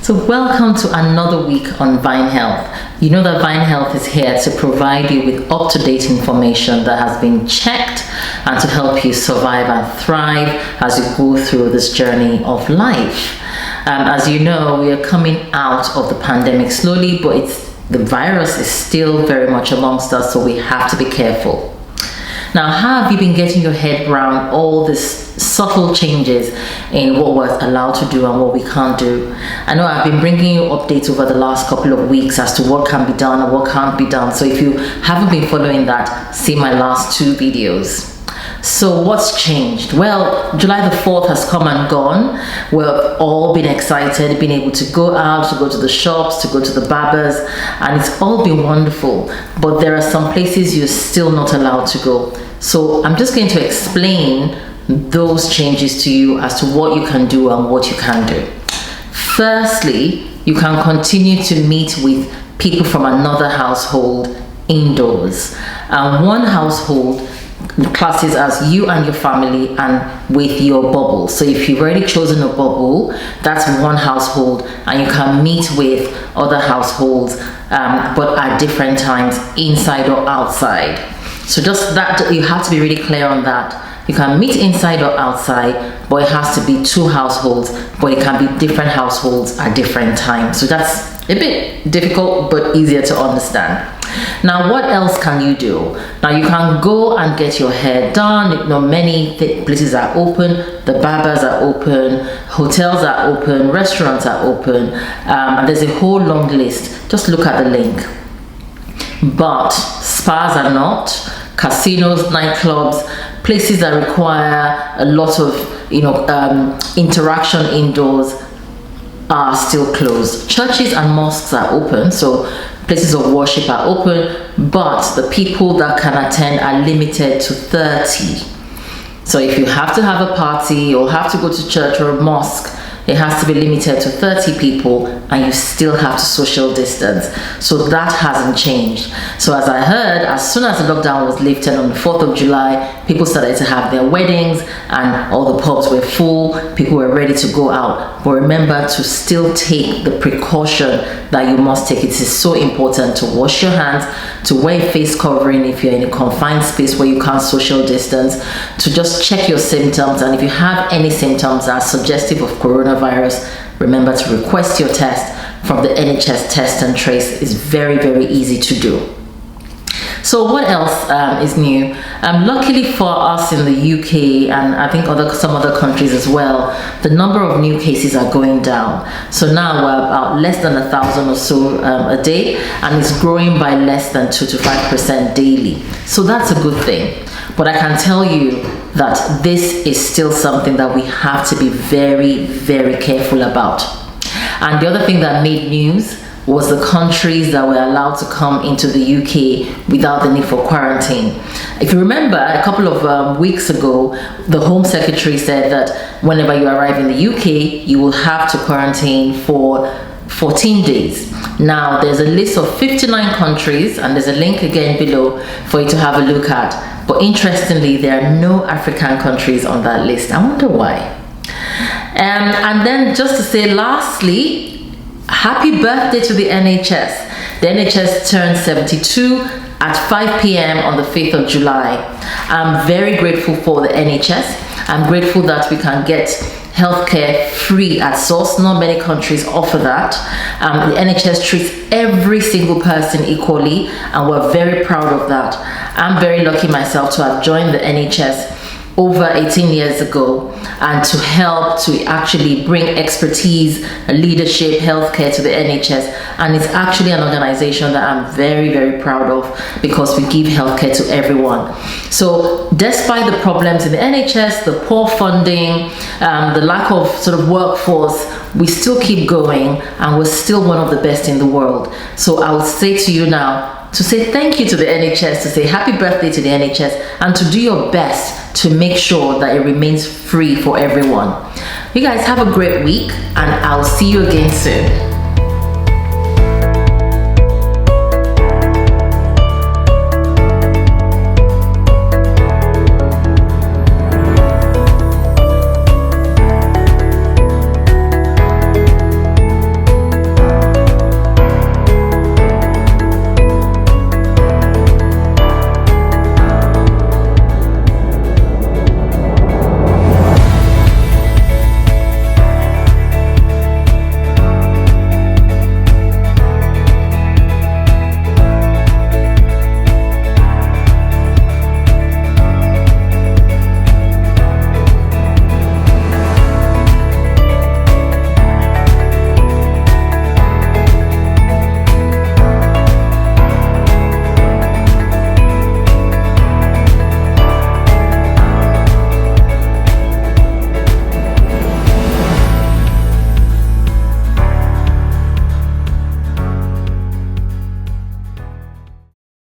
So welcome to another week on Vine Health. You know that Vine Health is here to provide you with up-to-date information that has been checked and to help you survive and thrive as you go through this journey of life. As you know, we are coming out of the pandemic slowly, but the virus is still very much amongst us, so we have to be careful. Now, how have you been getting your head around all these subtle changes in what we're allowed to do and what we can't do? I know I've been bringing you updates over the last couple of weeks as to what can be done and what can't be done. So if you haven't been following that, see my last two videos. So what's changed? Well, July the 4th has come and gone. We've all been excited, been able to go out, to go to the shops, to go to the barbers, and it's all been wonderful. But there are some places you're still not allowed to go. So I'm just going to explain those changes to you as to what you can do and what you can do. Firstly, you can continue to meet with people from another household indoors. One household classes as you and your family and with your bubble. So if you've already chosen a bubble, that's one household, and you can meet with other households but at different times, inside or outside. So just that, you have to be really clear on that. You can meet inside or outside, but it has to be two households, but it can be different households at different times. So that's a bit difficult but easier to understand. Now, what else can you do? Now, you can go and get your hair done. You know, many places are open. The barbers are open, hotels are open, restaurants are open, and there's a whole long list. Just look at the link. But spas are not, casinos, nightclubs, places that require a lot of interaction indoors are still closed. Churches and mosques are open, so places of worship are open, but the people that can attend are limited to 30. So if you have to have a party or have to go to church or a mosque, it has to be limited to 30 people, and you still have to social distance. So that hasn't changed. So as I heard, as soon as the lockdown was lifted on the 4th of July, people started to have their weddings and all the pubs were full. People were ready to go out. But remember to still take the precaution that you must take. It is so important to wash your hands, to wear a face covering if you're in a confined space where you can't social distance, to just check your symptoms. And if you have any symptoms that are suggestive of coronavirus, remember to request your test from the NHS Test and Trace. Is very, very easy to do. So what else is new? Luckily for us in the UK, and I think some other countries as well, the number of new cases are going down. So now we're about less than 1,000 or so a day, and it's growing by less than 2 to 5% daily. So that's a good thing. But I can tell you that this is still something that we have to be very, very careful about. And the other thing that made news was the countries that were allowed to come into the UK without the need for quarantine. If you remember, a couple of weeks ago, the Home Secretary said that whenever you arrive in the UK, you will have to quarantine for 14 days. Now, there's a list of 59 countries, and there's a link again below for you to have a look at. But interestingly, there are no African countries on that list. I wonder why. And then just to say lastly, happy birthday to the NHS. The NHS turned 72 at 5 p.m. on the 5th of July. I'm very grateful for the NHS. I'm grateful that we can get healthcare free at source. Not many countries offer that. The NHS treats every single person equally, and we're very proud of that. I'm very lucky myself to have joined the NHS over 18 years ago, and to help to actually bring expertise, leadership, healthcare to the NHS. And it's actually an organization that I'm very, very proud of, because we give healthcare to everyone. So despite the problems in the NHS, the poor funding, the lack of sort of workforce, we still keep going, and we're still one of the best in the world. So I would say to you now, to say thank you to the NHS, to say happy birthday to the NHS, and to do your best to make sure that it remains free for everyone. You guys have a great week, and I'll see you again soon.